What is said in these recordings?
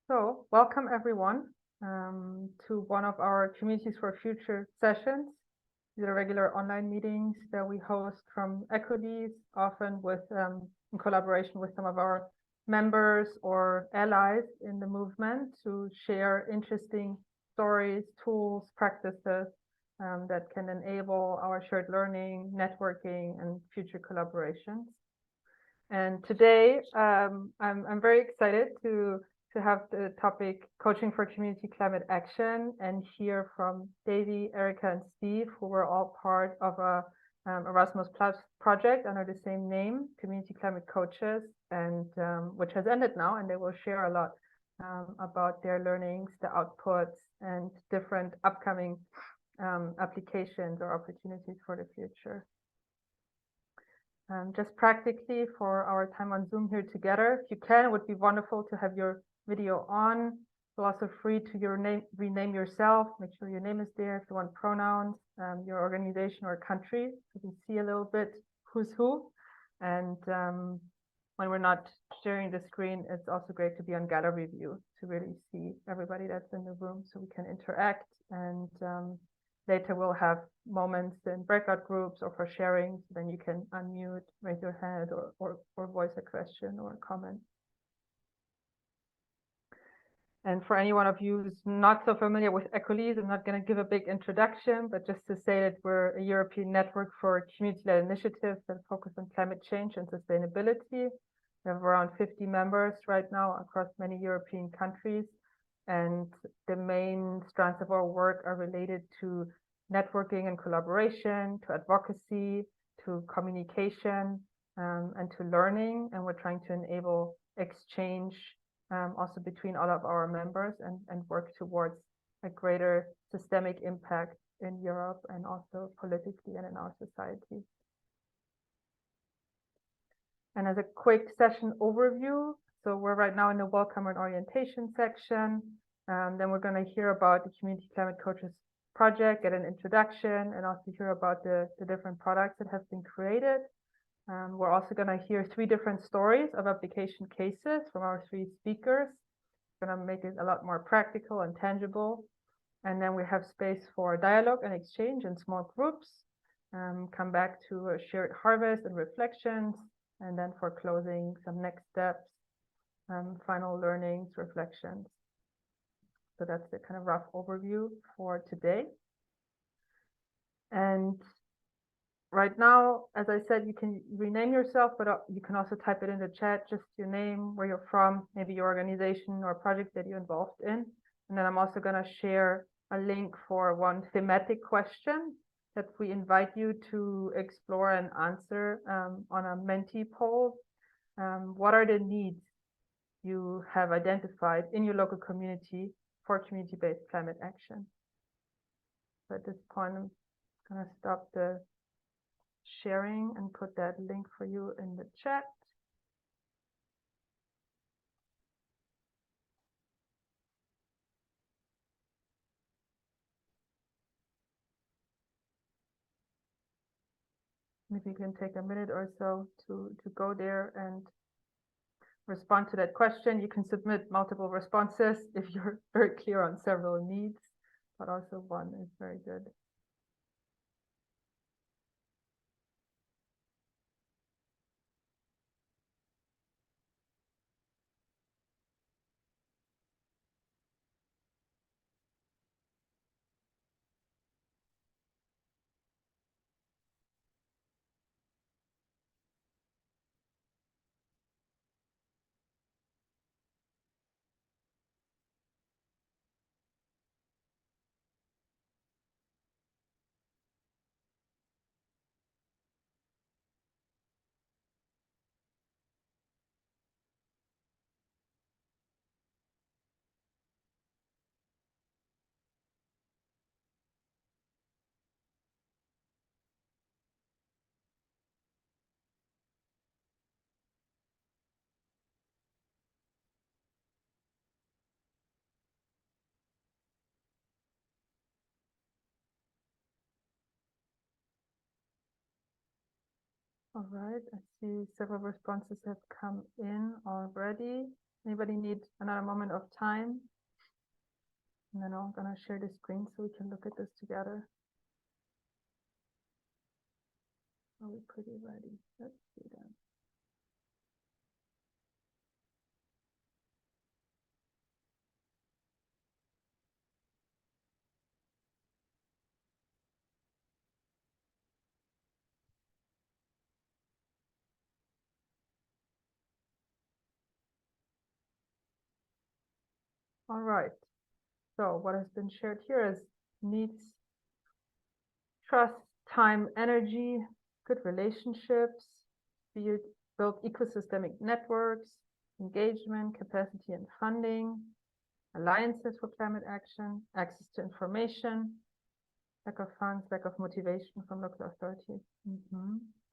So, welcome everyone to one of our Communities for Future sessions. These are regular online meetings that we host from ECOLISE, often with in collaboration with some of our members or allies in the movement to share interesting stories, tools, practices that can enable our shared learning, networking, and future collaborations. And today, I'm very excited to have the topic Coaching for Community Climate Action and hear from Davy, Erica, and Steve, who were all part of a ERASMUS Plus project under the same name, Community Climate Coaches, and which has ended now, and they will share a lot about their learnings, the outputs, and different upcoming applications or opportunities for the future. Just practically for our time on Zoom here together, if you can, it would be wonderful to have your video on. Feel also free to rename yourself, make sure your name is there if you want pronouns, your organization or country, so you can see a little bit who's who. And when we're not sharing the screen, it's also great to be on gallery view to really see everybody that's in the room so we can interact. And later we'll have moments in breakout groups or for sharing, so then you can unmute, raise your hand, or voice a question or a comment. And for anyone of you who's not so familiar with ECOLISE, I'm not going to give a big introduction, but just to say that we're a European network for community-led initiatives that focus on climate change and sustainability. We have around 50 members right now across many European countries. And the main strands of our work are related to networking and collaboration, to advocacy, to communication, and to learning. And we're trying to enable exchange also between all of our members and work towards a greater systemic impact in Europe and also politically and in our society. And as a quick session overview, so we're right now in the welcome and orientation section. Then we're going to hear about the Community Climate Coaches project, get an introduction, and also hear about the different products that have been created. We're also going to hear 3 different stories of application cases from our 3 speakers. We're going to make it a lot more practical and tangible. And then we have space for dialogue and exchange in small groups. Come back to a shared harvest and reflections. And then for closing, some next steps, final learnings, reflections. So that's the kind of rough overview for today. And right now, as I said, you can rename yourself, but you can also type it in the chat, just your name, where you're from, maybe your organization or project that you're involved in. And then I'm also going to share a link for one thematic question that we invite you to explore and answer on a Menti poll. What are the needs you have identified in your local community for community-based climate action? So at this point, I'm going to stop the sharing and put that link for you in the chat. Maybe you can take a minute or so to go there and respond to that question. You can submit multiple responses if you're very clear on several needs, but also one is very good. All right, I see several responses have come in already. Anybody need another moment of time? And then I'm gonna share the screen so we can look at this together. Are we pretty ready? Let's see that. All right. So what has been shared here is needs, trust, time, energy, good relationships, build ecosystemic networks, engagement, capacity and funding, alliances for climate action, access to information, lack of funds, lack of motivation from local authorities,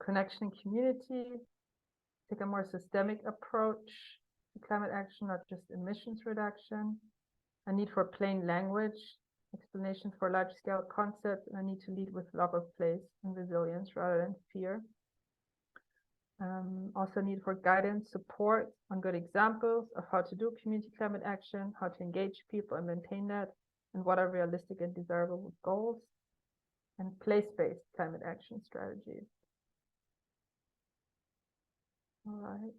connection community, take a more systemic approach to climate action, not just emissions reduction, a need for plain language, explanations for large-scale concepts, and a need to lead with love of place and resilience rather than fear. Also need for guidance, support on good examples of how to do community climate action, how to engage people and maintain that, and what are realistic and desirable goals, and place-based climate action strategies. All right.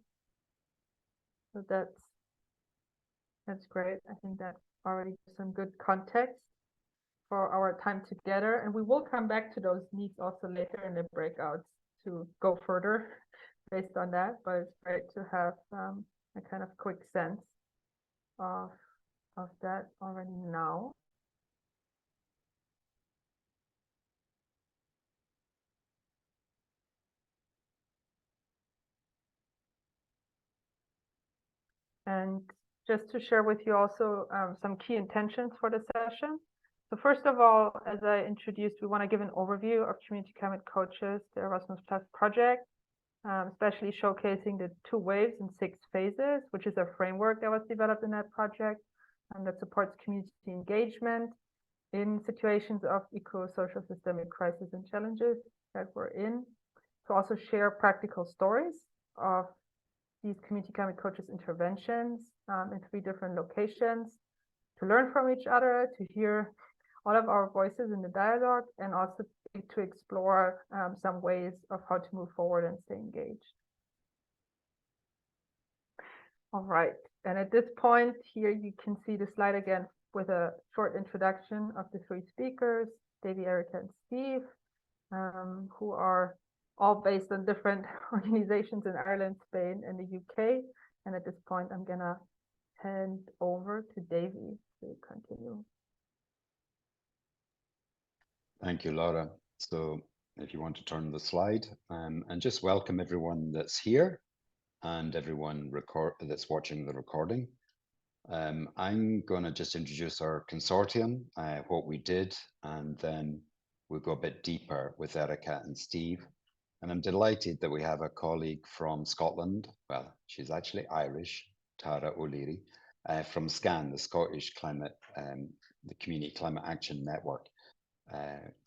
So that's great. I think that already gives some good context for our time together. And we will come back to those needs also later in the breakouts to go further based on that. But it's great to have a kind of quick sense of that already now. And just to share with you also some key intentions for the session. So first of all, as I introduced, we want to give an overview of Community Climate Coaches, the Erasmus Plus project, especially showcasing the 2 waves and 6 phases, which is a framework that was developed in that project that supports community engagement in situations of eco-social systemic crisis and challenges that we're in. To also share practical stories of these Community Climate Coaches interventions in 3 different locations, to learn from each other, to hear all of our voices in the dialogue, and also to explore some ways of how to move forward and stay engaged. All right, and at this point here, you can see the slide again with a short introduction of the 3 speakers, Davy, Erica, and Steve, who are all based on different organizations in Ireland, Spain, and the UK. And at this point, I'm gonna hand over to Davy to continue. Thank you, Laura. So if you want to turn the slide, and just welcome everyone that's here and everyone that's watching the recording. I'm going to just introduce our consortium, what we did, and then we'll go a bit deeper with Erica and Steve. And I'm delighted that we have a colleague from Scotland. Well, she's actually Irish, Tara O'Leary, from SCAN, the Scottish Climate, the Community Climate Action Network,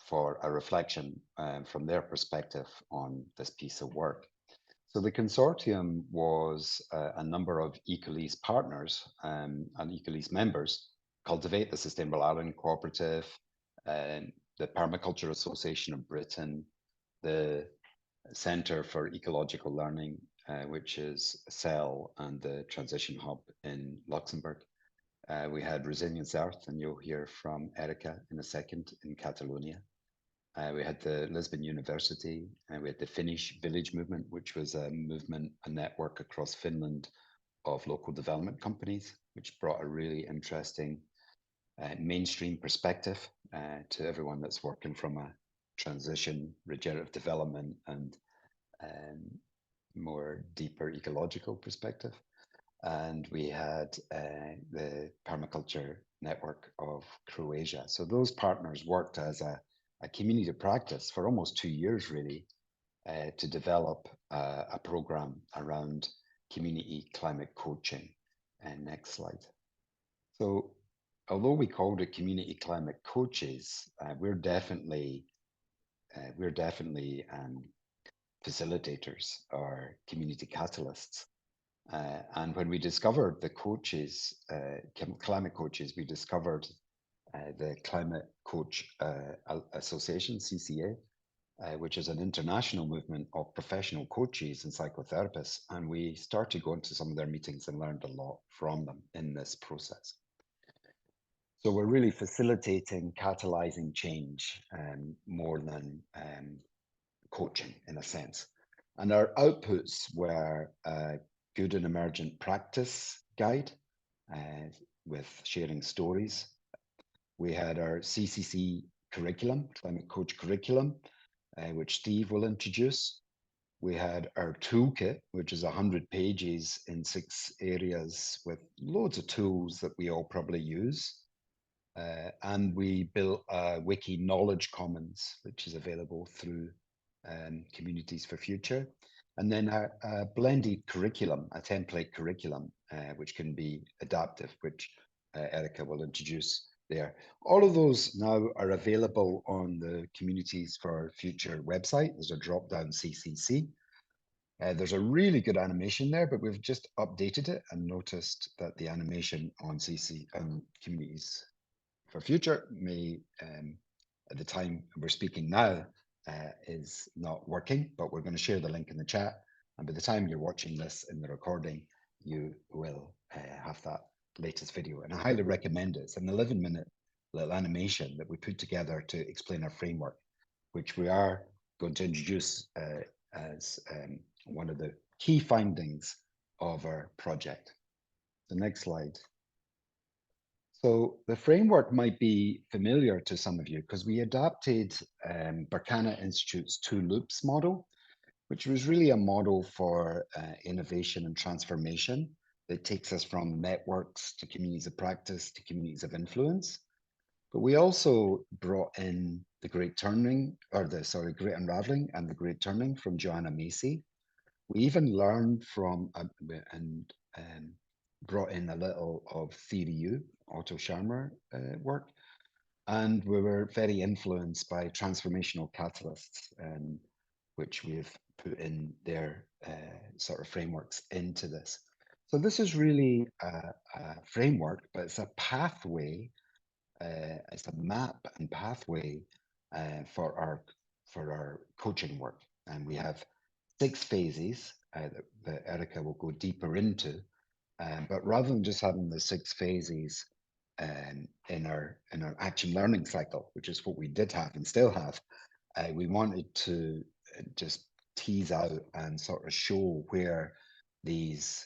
for a reflection from their perspective on this piece of work. So the consortium was a number of ECOLISE partners and ECOLISE members, Cultivate the Sustainable Ireland Cooperative, the Permaculture Association of Britain, the Centre for Ecological Learning, which is CEL, and the Transition Hub in Luxembourg. We had Resilience Earth, and you'll hear from Erica in a second, in Catalonia. We had the Lisbon University, and we had the Finnish Village Movement, which was a movement, a network across Finland of local development companies, which brought a really interesting mainstream perspective to everyone that's working from a transition, regenerative development, and more deeper ecological perspective. And we had the Permaculture Network of Croatia. So those partners worked as a community practice for almost 2 years, really, to develop a program around community climate coaching. And next slide. So although we called it community climate coaches, we're definitely facilitators or community catalysts. And when we discovered the coaches, climate coaches, we discovered the Climate Coach Association, CCA, which is an international movement of professional coaches and psychotherapists. And we started going to some of their meetings and learned a lot from them in this process. So we're really facilitating, catalyzing change more than coaching in a sense. And our outputs were a good and emergent practice guide with sharing stories. We had our CCC curriculum, Climate Coach curriculum, which Steve will introduce. We had our toolkit, which is 100 pages in 6 areas with loads of tools that we all probably use. And we built a wiki knowledge commons, which is available through Communities for Future. And then a blended curriculum, a template curriculum, which can be adaptive, which Erica will introduce there. All of those now are available on the Communities for Future website. There's a drop-down CCC. There's a really good animation there, but we've just updated it and noticed that the animation on Communities for Future may, at the time we're speaking now, is not working, but we're going to share the link in the chat. And by the time you're watching this in the recording, you will have that latest video. And I highly recommend it. It's an 11-minute little animation that we put together to explain our framework, which we are going to introduce as one of the key findings of our project. The next slide. So the framework might be familiar to some of you because we adapted Berkana Institute's 2 loops model, which was really a model for innovation and transformation that takes us from networks to communities of practice to communities of influence. But we also brought in the Great Turning, or the Great Unraveling and the Great Turning from Joanna Macy. We even learned from and brought in a little of Theory U, Otto Scharmer work. And we were very influenced by transformational catalysts, which we've put in their sort of frameworks into this. So this is really a framework, but it's a pathway, it's a map and pathway for our coaching work. And we have 6 phases that Erica will go deeper into. But rather than just having the 6 phases in our action learning cycle, which is what we did have and still have, we wanted to just tease out and sort of show where these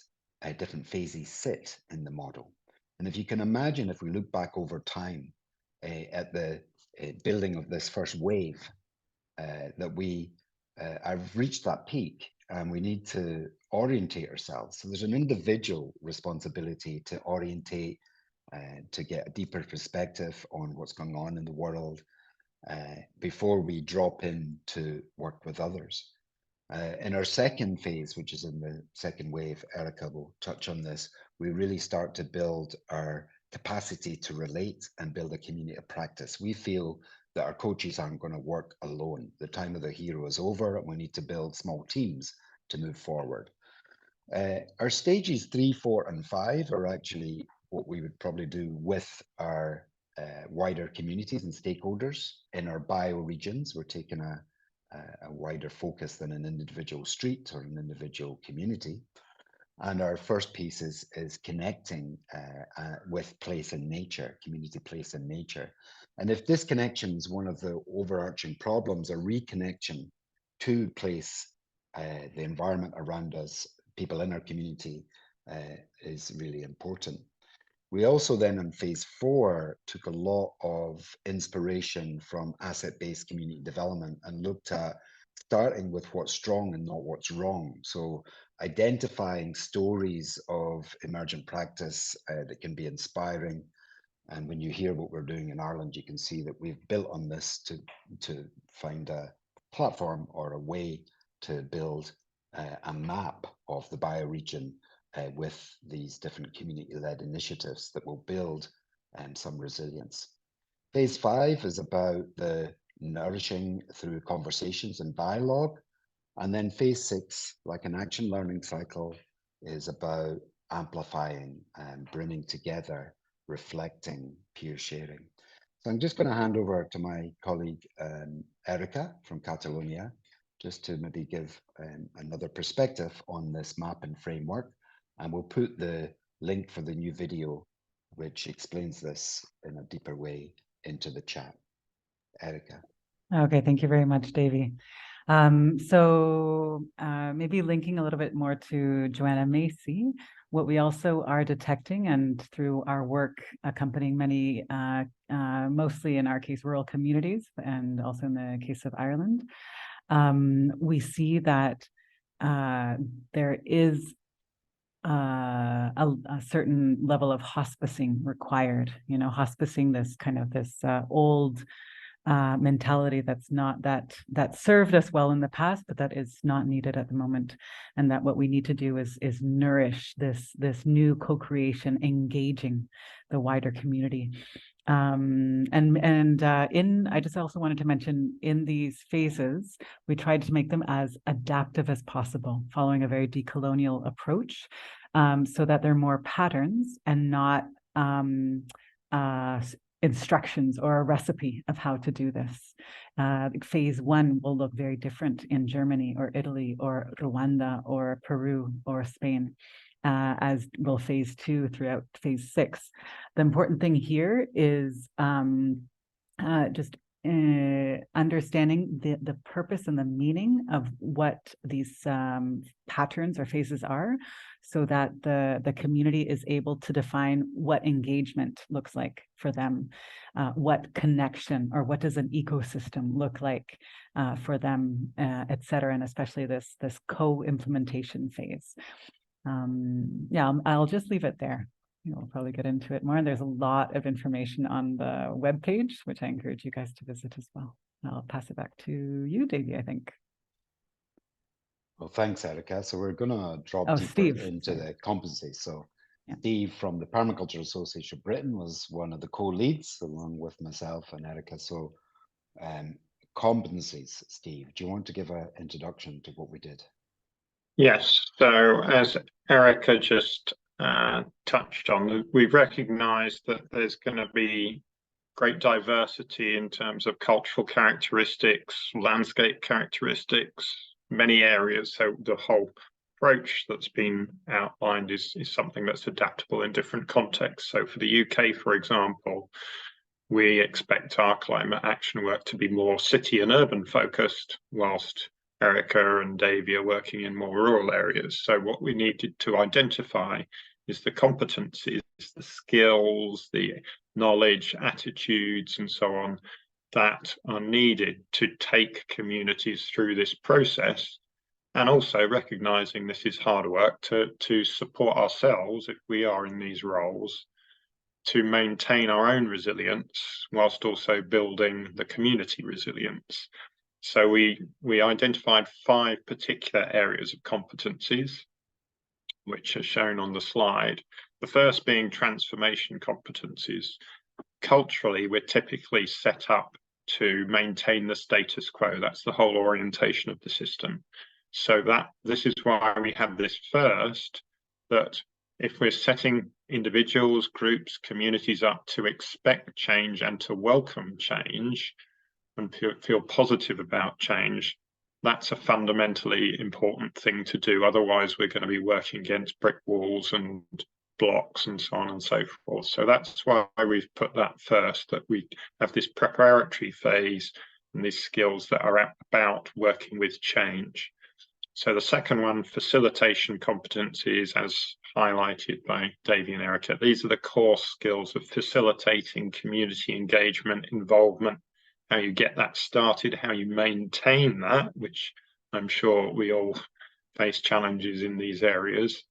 different phases sit in the model. And if you can imagine, if we look back over time at the building of this first wave, that we have reached that peak and we need to orientate ourselves. So there's an individual responsibility to orientate, to get a deeper perspective on what's going on in the world before we drop in to work with others. In our second phase, which is in the second wave, Erica will touch on this, we really start to build our capacity to relate and build a community of practice. We feel that our coaches aren't going to work alone. The time of the hero is over and we need to build small teams to move forward. Our stages 3, 4, and 5 are actually what we would probably do with our wider communities and stakeholders in our bioregions. We're taking a wider focus than an individual street or an individual community. And our first piece is connecting with place and nature, community, place, and nature. And if this connection is one of the overarching problems, a reconnection to place, the environment around us, people in our community, is really important. We also then in phase 4 took a lot of inspiration from asset-based community development and looked at starting with what's strong and not what's wrong. So identifying stories of emergent practice that can be inspiring. And when you hear what we're doing in Ireland, you can see that we've built on this to find a platform or a way to build a map of the bioregion with these different community-led initiatives that will build some resilience. Phase 5 is about the nourishing through conversations and dialogue. And then phase 6, like an action learning cycle, is about amplifying and bringing together, reflecting, peer sharing. So I'm just going to hand over to my colleague, Erica from Catalonia, just to maybe give another perspective on this map and framework. And we'll put the link for the new video, which explains this in a deeper way, into the chat. Erica. Okay, thank you very much, Davey. Maybe linking a little bit more to Joanna Macy, what we also are detecting, and through our work accompanying many, mostly in our case, rural communities, and also in the case of Ireland, we see that there is a certain level of hospicing required, hospicing this kind of old mentality that served us well in the past, but that is not needed at the moment. And that what we need to do is nourish this new co-creation, engaging the wider community. I just also wanted to mention, in these phases, we tried to make them as adaptive as possible, following a very decolonial approach, so that they're more patterns and not instructions or a recipe of how to do this. Phase 1 will look very different in Germany or Italy or Rwanda or Peru or Spain, as will phase 2 throughout phase 6. The important thing here is just understanding the purpose and the meaning of what these patterns or phases are, so that the community is able to define what engagement looks like for them, what connection, or what does an ecosystem look like for them, et cetera, and especially this co-implementation phase. I'll just leave it there. We'll probably get into it more. And there's a lot of information on the webpage, which I encourage you guys to visit as well. I'll pass it back to you, Davey, I think. Well, thanks, Erica. So we're going to drop deeper into the competencies. So yeah. Steve from the Permaculture Association of Britain was one of the co-leads, along with myself and Erica. So competencies, Steve, do you want to give an introduction to what we did? Yes. So as Erica just touched on, we've recognized that there's going to be great diversity in terms of cultural characteristics, landscape characteristics, many areas. So the whole approach that's been outlined is something that's adaptable in different contexts. So for the UK, for example, we expect our climate action work to be more city and urban focused, whilst Erica and Davey are working in more rural areas. So what we needed to identify is the competencies, the skills, the knowledge, attitudes, and so on that are needed to take communities through this process, and also recognizing this is hard work to support ourselves, if we are in these roles, to maintain our own resilience whilst also building the community resilience. So we identified 5 particular areas of competencies, which are shown on the slide. The first being transformation competencies. Culturally, we're typically set up to maintain the status quo. That's the whole orientation of the system. So this is why we have this first, that if we're setting individuals, groups, communities up to expect change and to welcome change and feel positive about change, that's a fundamentally important thing to do. Otherwise, we're going to be working against brick walls and blocks and so on and so forth. So that's why we've put that first, that we have this preparatory phase and these skills that are about working with change. So the second one, facilitation competencies, as highlighted by Davey and Erica. These are the core skills of facilitating community engagement, involvement, how you get that started, how you maintain that, which I'm sure we all face challenges in these areas.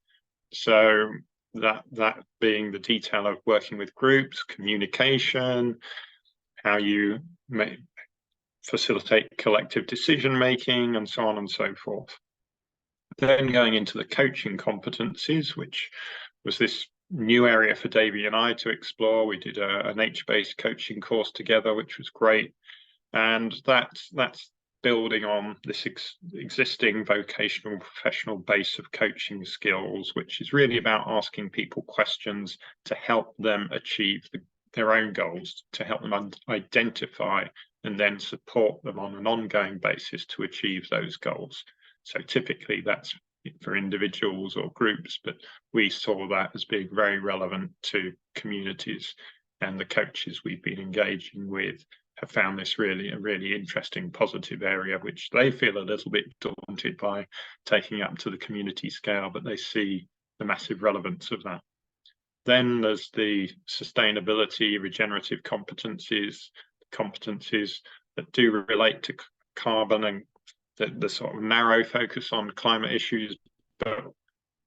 So that being the detail of working with groups, communication, how you facilitate collective decision making, and so on and so forth. Then going into the coaching competencies, which was this new area for Davey and I to explore. We did a nature-based coaching course together, which was great. And that's building on this existing vocational professional base of coaching skills, which is really about asking people questions to help them achieve their own goals, to help them identify and then support them on an ongoing basis to achieve those goals. So typically that's for individuals or groups, but we saw that as being very relevant to communities, and the coaches we've been engaging with have found this really a really interesting, positive area, which they feel a little bit daunted by taking up to the community scale, but they see the massive relevance of that. Then there's the sustainability, regenerative competencies that do relate to carbon and the sort of narrow focus on climate issues, but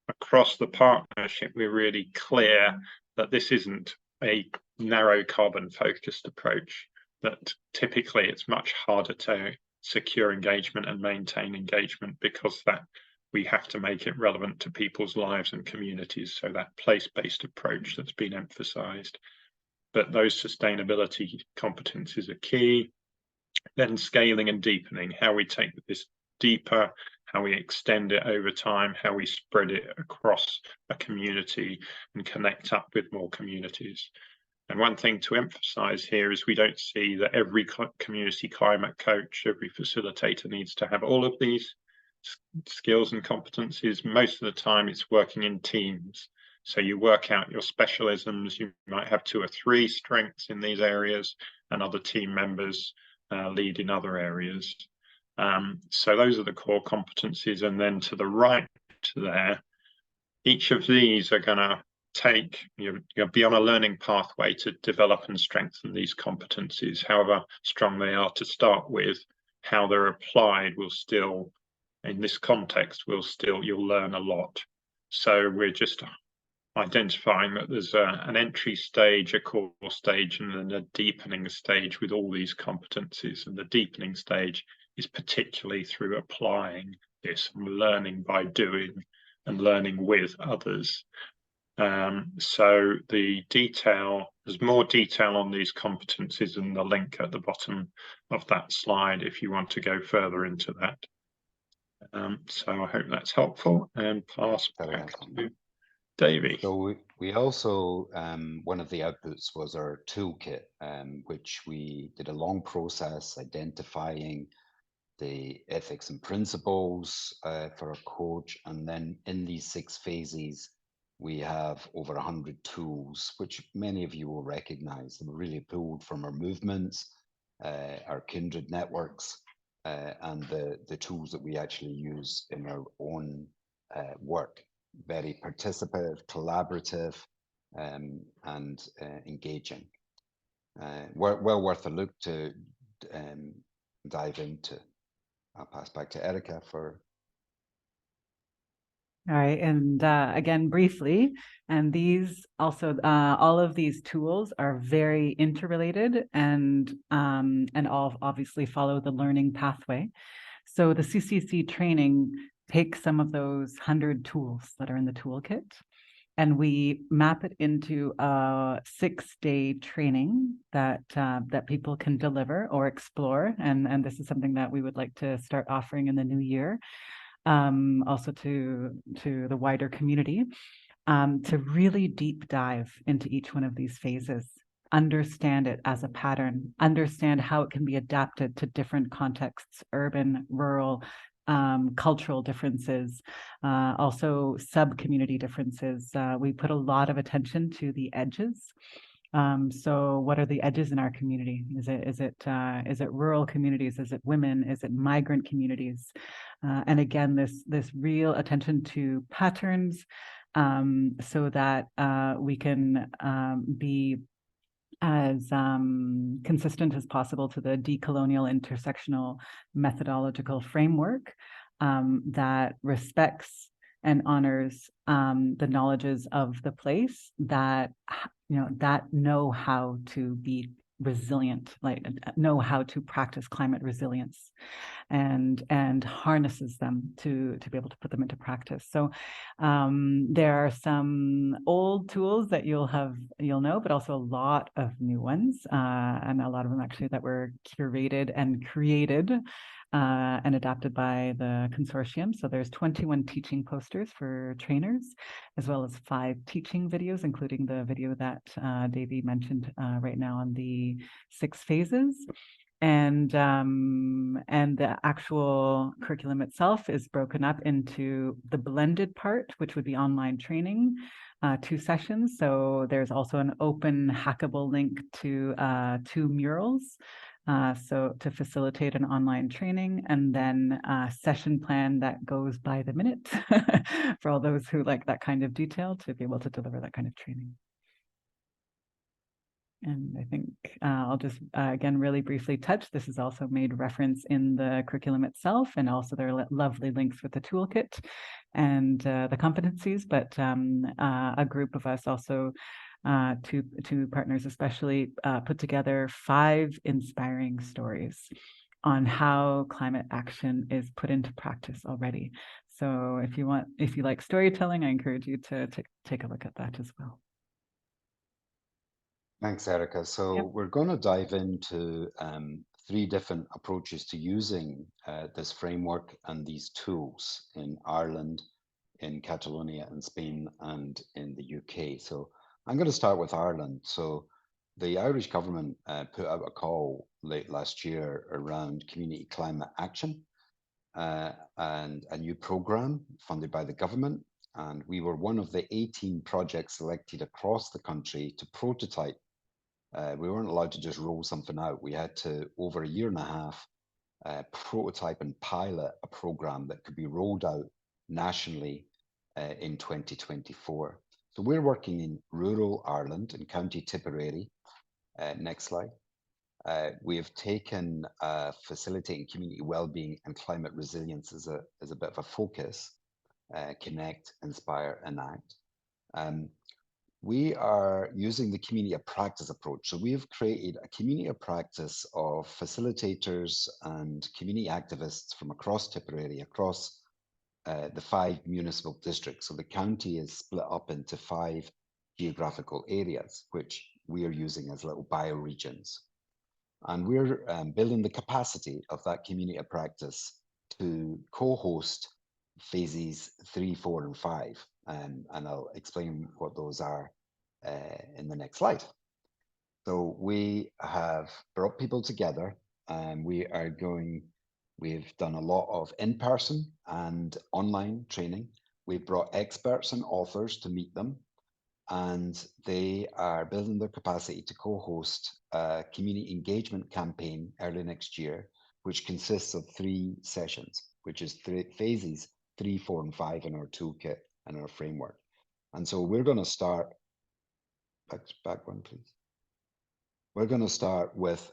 across the partnership, we're really clear that this isn't a narrow carbon focused approach, that typically it's much harder to secure engagement and maintain engagement because that we have to make it relevant to people's lives and communities. So that place-based approach that's been emphasized, but those sustainability competencies are key. Then scaling and deepening, how we take this deeper, how we extend it over time, how we spread it across a community and connect up with more communities. And one thing to emphasize here is we don't see that every community climate coach, every facilitator needs to have all of these skills and competencies. Most of the time it's working in teams. So you work out your specialisms, you might have 2 or 3 strengths in these areas and other team members lead in other areas. So those are the core competencies. And then to the right there, each of these are going to you'll be on a learning pathway to develop and strengthen these competencies, however strong they are to start with. How they're applied will still, in this context, you'll learn a lot. So we're just identifying that there's an entry stage, a core stage, and then a deepening stage with all these competencies. And the deepening stage is particularly through applying this, learning by doing and learning with others. So there's more detail on these competencies in the link at the bottom of that slide if you want to go further into that. So I hope that's helpful, and pass back to Davey. So we also, one of the outputs was our toolkit, which we did a long process identifying the ethics and principles for a coach. And then in these 6 phases, we have over 100 tools, which many of you will recognize. They were really pulled from our movements, our kindred networks, and the tools that we actually use in our own work. Very participative, collaborative, and engaging. Well worth a look to dive into. I'll pass back to Erica for. All right, and again, briefly, and these also, all of these tools are very interrelated and all obviously follow the learning pathway. So the CCC training takes some of those 100 tools that are in the toolkit, and we map it into a 6-day training that people can deliver or explore, and this is something that we would like to start offering in the new year. Also to the wider community, to really deep dive into each one of these phases, understand it as a pattern, understand how it can be adapted to different contexts, urban, rural, cultural differences, also sub-community differences. We put a lot of attention to the edges. So what are the edges in our community? Is it rural communities? Is it women? Is it migrant communities? And again, this real attention to patterns, so that we can be as consistent as possible to the decolonial intersectional methodological framework that respects and honors the knowledges of the place that know how to be resilient, like know how to practice climate resilience, and harnesses them to be able to put them into practice. So there are some old tools that you'll know, but also a lot of new ones, and a lot of them actually that were curated and created and adapted by the consortium. So there's 21 teaching posters for trainers, as well as 5 teaching videos, including the video that Davey mentioned right now on the 6 phases. And the actual curriculum itself is broken up into the blended part, which would be online training, 2 sessions. So there's also an open hackable link to 2 murals, so to facilitate an online training, and then a session plan that goes by the minute for all those who like that kind of detail to be able to deliver that kind of training. And I think I'll just, again, really briefly touch, this is also made reference in the curriculum itself, and also there are lovely links with the toolkit and the competencies, but a group of us also, 2 partners especially, put together 5 inspiring stories on how climate action is put into practice already. So if you like storytelling, I encourage you to take a look at that as well. Thanks, Erica. So we're going to dive into 3 different approaches to using this framework and these tools in Ireland, in Catalonia, in Spain, and in the UK. So I'm going to start with Ireland. So the Irish government put out a call late last year around community climate action and a new program funded by the government. And we were one of the 18 projects selected across the country to prototype. We weren't allowed to just roll something out. We had to, over a year and a half, prototype and pilot a program that could be rolled out nationally in 2024. So we're working in rural Ireland in County Tipperary. Next slide. We have taken facilitating community well-being and climate resilience as a bit of a focus. Connect, inspire, and act. We are using the community of practice approach. So we have created a community of practice of facilitators and community activists from across Tipperary, across the 5 municipal districts. So the county is split up into 5 geographical areas, which we are using as little bioregions. And we're building the capacity of that community of practice to co-host phases 3, 4, and 5. And I'll explain what those are in the next slide. So we have brought people together, and we've done a lot of in-person and online training. We've brought experts and authors to meet them, and they are building their capacity to co-host a community engagement campaign early next year, which consists of 3 sessions, which is phases 3, 4, and 5 in our toolkit and our framework. And so we're going to start, back one, please. We're going to start with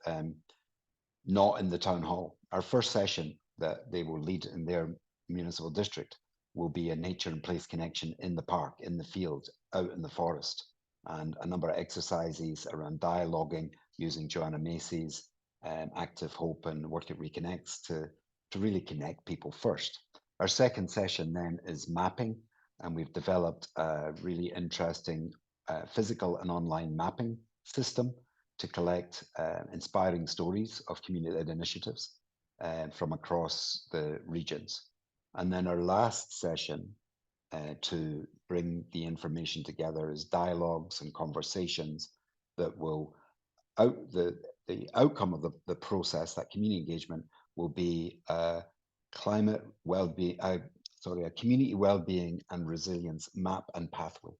not in the town hall. Our first session that they will lead in their municipal district will be a nature and place connection in the park, in the field, out in the forest, and a number of exercises around dialoguing using Joanna Macy's Active Hope and Work It Reconnects to really connect people first. Our second session then is mapping, and we've developed a really interesting physical and online mapping system to collect inspiring stories of community-led initiatives from across the regions. And then our last session to bring the information together is dialogues and conversations that will, the outcome of the process, that community engagement, will be climate well-being, a community well-being and resilience map and pathway.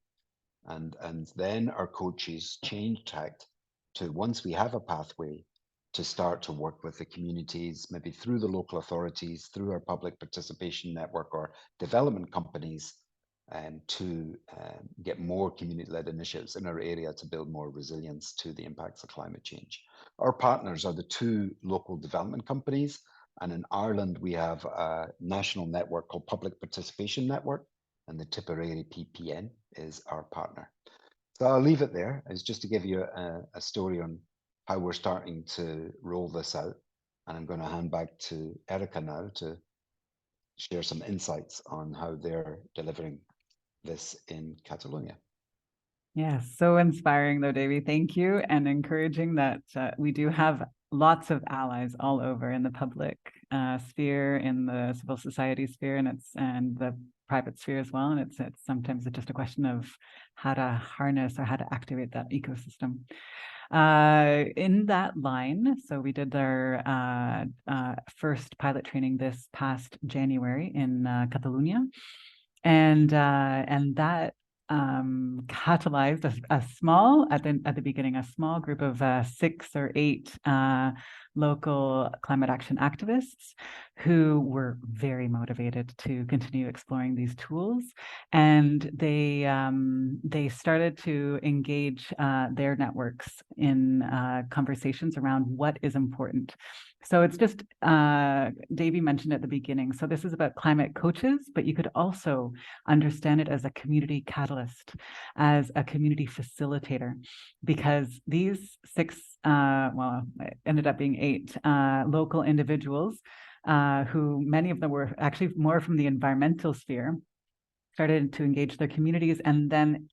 And then our coaches change tact to, once we have a pathway, to start to work with the communities, maybe through the local authorities, through our public participation network or development companies, to get more community-led initiatives in our area to build more resilience to the impacts of climate change. Our partners are the 2 local development companies, and in Ireland we have a national network called Public Participation Network, and the Tipperary PPN is our partner. So I'll leave it there, as just to give you a story on how we're starting to roll this out. And I'm going to hand back to Erica now to share some insights on how they're delivering this in Catalonia. Yeah, so inspiring though, Davey. Thank you, and encouraging that we do have lots of allies all over in the public sphere, in the civil society sphere, and the private sphere as well. And it's sometimes just a question of how to harness or how to activate that ecosystem. In that line, so we did our first pilot training this past January in Catalonia, and that catalyzed a small, at the beginning, a small group of 6 or 8 local climate action activists who were very motivated to continue exploring these tools. And they started to engage their networks in conversations around what is important. So it's just, Davey mentioned at the beginning, so this is about climate coaches, but you could also understand it as a community catalyst, as a community facilitator, because these 6, well, it ended up being 8 local individuals, who many of them were actually more from the environmental sphere, started to engage their communities, and then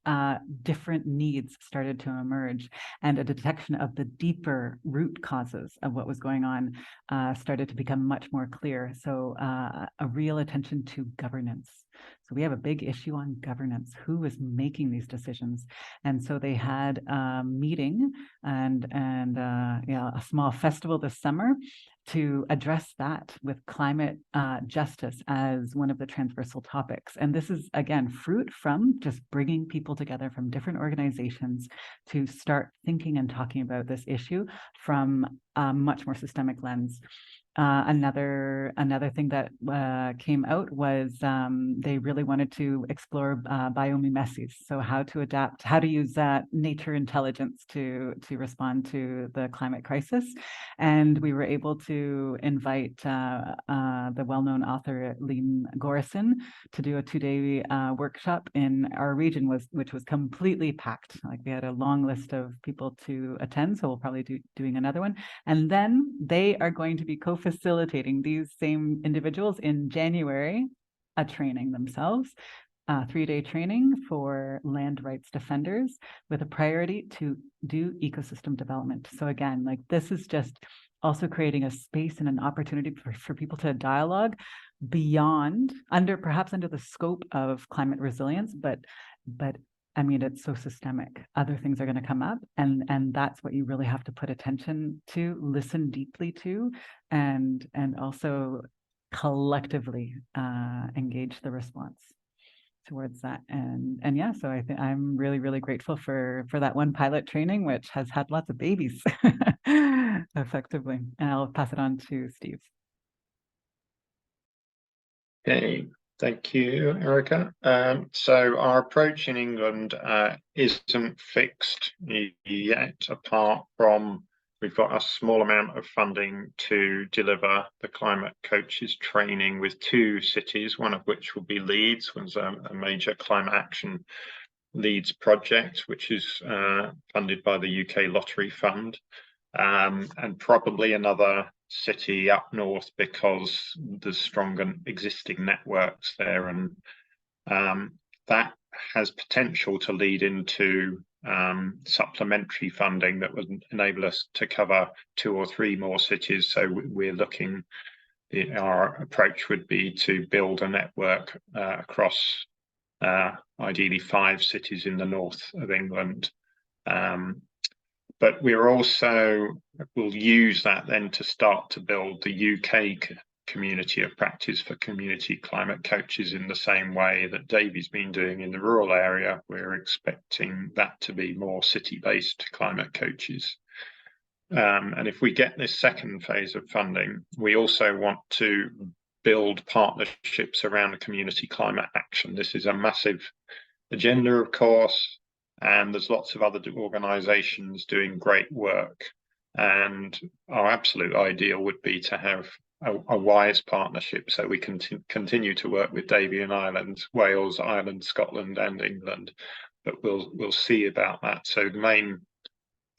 different needs started to emerge, and a detection of the deeper root causes of what was going on started to become much more clear. So a real attention to governance. So we have a big issue on governance. Who is making these decisions? And so they had a meeting and yeah, a small festival this summer to address that, with climate justice as one of the transversal topics. And this is, again, fruit from just bringing people together from different organizations to start thinking and talking about this issue from a much more systemic lens. Another thing that came out was they really wanted to explore biomimesis, so how to adapt, how to use nature intelligence to respond to the climate crisis. And we were able to invite the well-known author Liam Gorison to do a 2-day workshop in our region, which was completely packed. Like, we had a long list of people to attend, so we'll probably be doing another one. And then they are going to be co-facilitating, these same individuals, in January, a training themselves, a 3-day training for land rights defenders, with a priority to do ecosystem development. So again, like, this is just also creating a space and an opportunity for people to dialogue beyond, perhaps under the scope of climate resilience, but I mean, it's so systemic. Other things are going to come up, and that's what you really have to put attention to, listen deeply to, and also collectively engage the response towards that. And yeah, so I think I'm really, really grateful for that one pilot training, which has had lots of babies effectively. And I'll pass it on to Steve. Okay. Thank you, Erica. So our approach in England isn't fixed yet, apart from we've got a small amount of funding to deliver the climate coaches training with 2 cities, one of which will be Leeds, was a major climate action Leeds project, which is funded by the UK Lottery Fund, and probably another city up north, because there's stronger existing networks there, and that has potential to lead into supplementary funding that would enable us to cover 2 or 3 more cities. So we're looking, our approach would be to build a network across ideally 5 cities in the north of England. But we're also, we'll use that then to start to build the UK community of practice for community climate coaches in the same way that Davey's been doing in the rural area. We're expecting that to be more city-based climate coaches. And if we get this second phase of funding, we also want to build partnerships around community climate action. This is a massive agenda, of course, and there's lots of other organisations doing great work. And our absolute ideal would be to have a wise partnership, so we can continue to work with Davey in Ireland, Wales, Ireland, Scotland, and England. But we'll see about that. So the main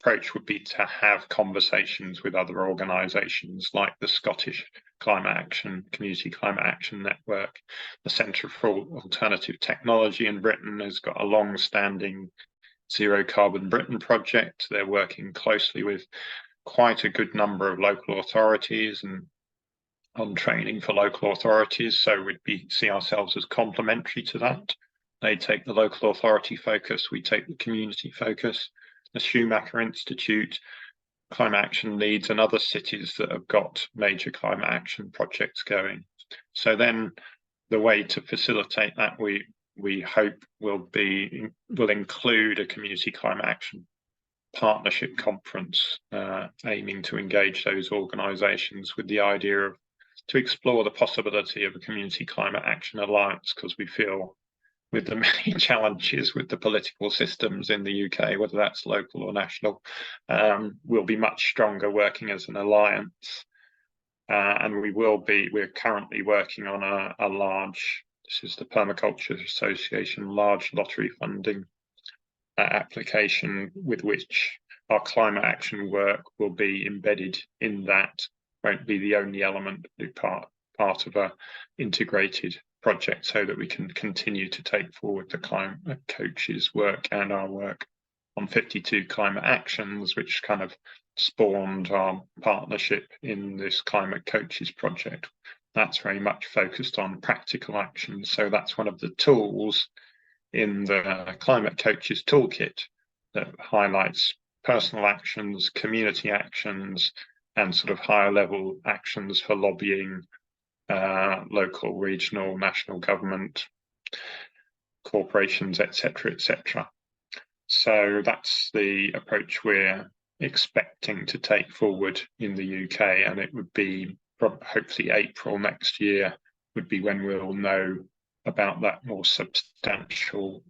approach would be to have conversations with other organisations like the Scottish Climate Action, Community Climate Action Network. The Centre for Alternative Technology in Britain has got a long-standing Zero Carbon Britain project. They're working closely with quite a good number of local authorities and on training for local authorities, so we'd see ourselves as complementary to that. They take the local authority focus, we take the community focus. The Schumacher Institute, Climate Action leads, and other cities that have got major climate action projects going. So then the way to facilitate that, we hope will include a community climate action partnership conference, aiming to engage those organisations with the idea to explore the possibility of a community climate action alliance, because we feel with the many challenges with the political systems in the UK, whether that's local or national, we'll be much stronger working as an alliance. And we're currently working on a large, this is the Permaculture Association, large lottery funding application with which our climate action work will be embedded in that. Won't be the only element, be part of a integrated project, so that we can continue to take forward the climate coaches work and our work on 52 climate actions, which kind of spawned our partnership in this climate coaches project. That's very much focused on practical actions. So that's one of the tools in the climate coaches toolkit that highlights personal actions, community actions, and sort of higher level actions for lobbying, local, regional, national government, corporations, etc., etc. So that's the approach we're expecting to take forward in the UK, and it would be hopefully April next year would be when we'll know about that more substantial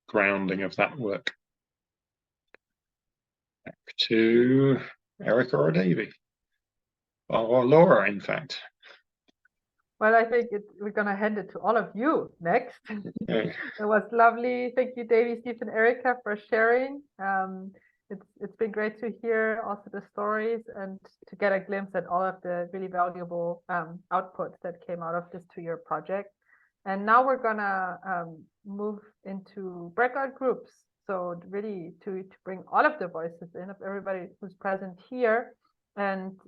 grounding of that work. Back to Erica or Davey, or Laura, in fact. Well, I think we're going to hand it to all of you next. Okay. It was lovely. Thank you, Davey, Steve, and Erica, for sharing. It's been great to hear also the stories and to get a glimpse at all of the really valuable outputs that came out of this 2-year project. And now we're going to move into breakout groups. So really to bring all of the voices in of everybody who's present here, and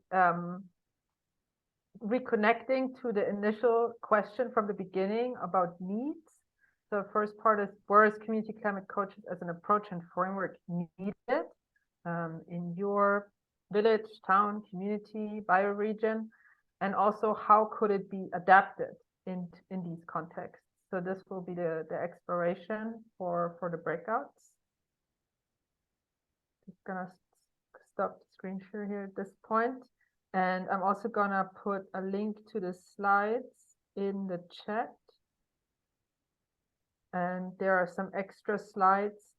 reconnecting to the initial question from the beginning about needs. So first part is, where is community climate coaches as an approach and framework needed in your village, town, community, bioregion, and also how could it be adapted in these contexts. So this will be the exploration for the breakouts. Just gonna stop the screen share here at this point. And I'm also gonna put a link to the slides in the chat. And there are some extra slides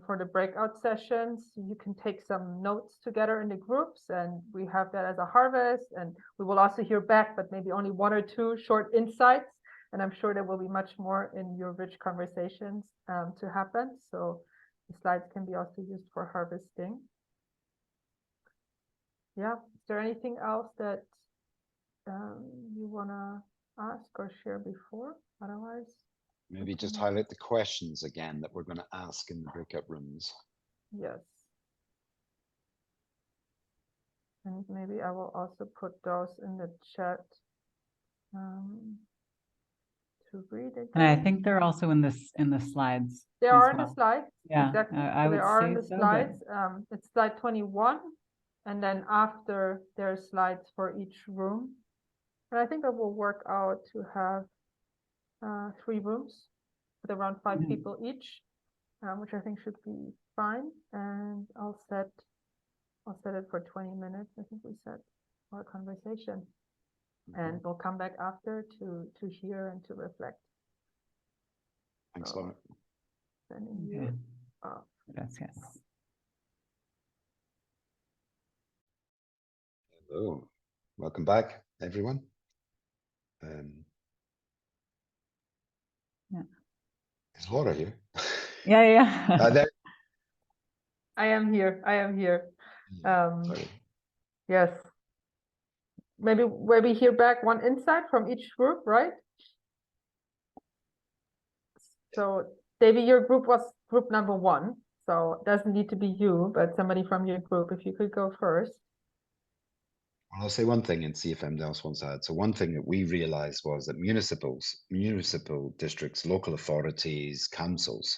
for the breakout sessions. You can take some notes together in the groups, and we have that as a harvest. And we will also hear back, but maybe only 1 or 2 short insights. And I'm sure there will be much more in your rich conversations to happen. So the slides can be also used for harvesting. Yeah, is there anything else that you want to ask or share before? Otherwise, maybe just highlight the questions again that we're going to ask in the breakout rooms. yes. And maybe I will also put those in the chat to read it. And I think they're also in the slides. They are in the slides. Yeah, exactly. I So would they are say in the so, slides. It's slide 21. And then after there are slides for each room. And I think I will work out to have 3 rooms with around 5 people each, which I think should be fine. And I'll set it for 20 minutes. I think we set our conversation. And we'll come back after to hear and to reflect. Thanks, Laura. Sending you off. Yes. Hello, welcome back, everyone. Yeah. Is Laura here? Yeah. There. I am here. Sorry. Yes. Maybe where we hear back 1 insight from each group, right? So Davey, your group was group number 1. So it doesn't need to be you, but somebody from your group, if you could go first. I'll say one thing and see if anyone else wants to add. So one thing that we realized was that municipal districts, local authorities, councils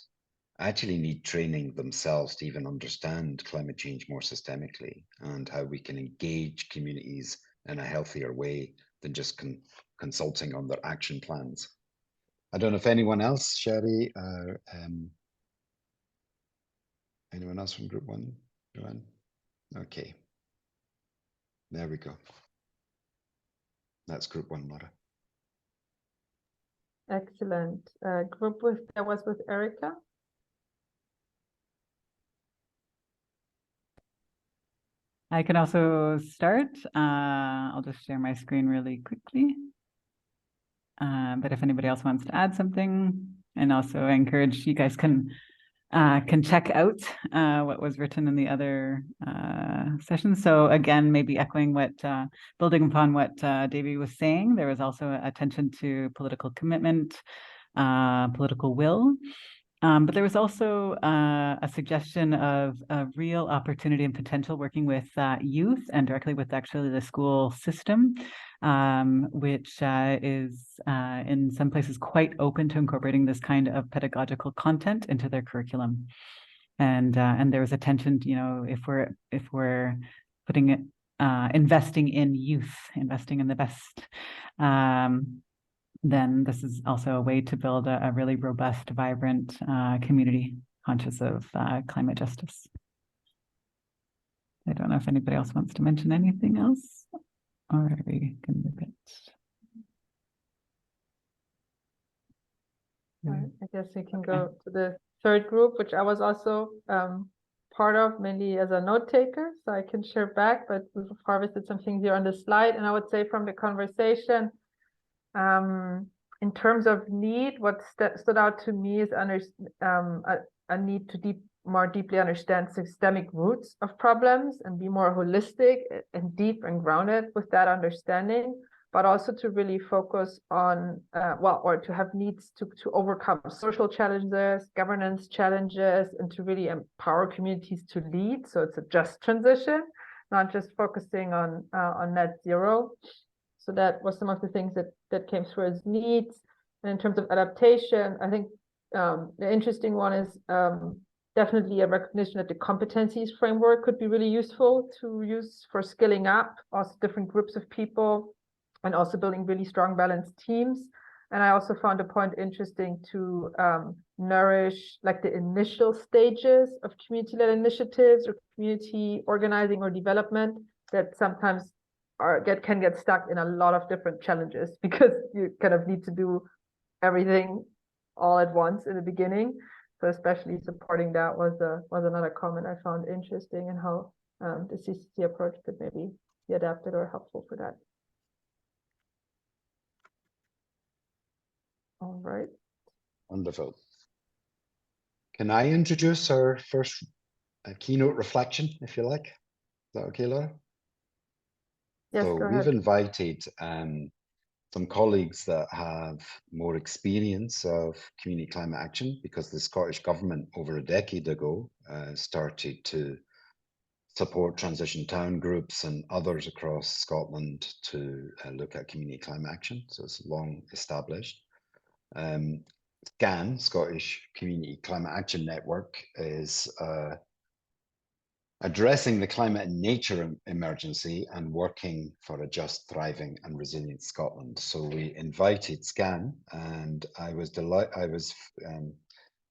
actually need training themselves to even understand climate change more systemically and how we can engage communities in a healthier way than just consulting on their action plans. I don't know if anyone else, Sherry, anyone else from group one? Joanne? Okay. There we go. That's group one, Laura. Excellent. Group that was with Erica. I can also start. I'll just share my screen really quickly. But if anybody else wants to add something, and also I encourage you guys can check out what was written in the other sessions. So again, maybe echoing what, building upon what Davey was saying, there was also attention to political commitment, political will. But there was also a suggestion of a real opportunity and potential working with youth and directly with actually the school system, which is in some places quite open to incorporating this kind of pedagogical content into their curriculum. And there was attention, you know, if we're putting it, investing in youth, investing in the best, then this is also a way to build a really robust, vibrant community conscious of climate justice. I don't know if anybody else wants to mention anything else, or we can move it. I guess we can go to the third group, which I was also part of, mainly as a note taker, so I can share back, but we've harvested some things here on the slide. And I would say from the conversation, in terms of need, what stood out to me is a need to more deeply understand systemic roots of problems and be more holistic and deep and grounded with that understanding, but also to really focus on, or to have needs to overcome social challenges, governance challenges, and to really empower communities to lead. So it's a just transition, not just focusing on net zero. So that was some of the things that came through as needs. And in terms of adaptation, I think the interesting one is definitely a recognition that the competencies framework could be really useful to use for skilling up also different groups of people and also building really strong balanced teams. And I also found a point interesting to nourish like the initial stages of community-led initiatives or community organizing or development that sometimes can get stuck in a lot of different challenges because you kind of need to do everything all at once in the beginning. So especially supporting that was another comment I found interesting, and how the CCC approach could maybe be adapted or helpful for that. All right. Wonderful. Can I introduce our first keynote reflection, if you like? Is that okay, Laura? Yes, so go we've ahead. invited some colleagues that have more experience of community climate action, because the Scottish Government over a decade ago started to support transition town groups and others across Scotland to look at community climate action. So it's long established. SCAN, Scottish Community Climate Action Network, is addressing the climate and nature emergency and working for a just, thriving and resilient Scotland. So we invited SCAN, and I was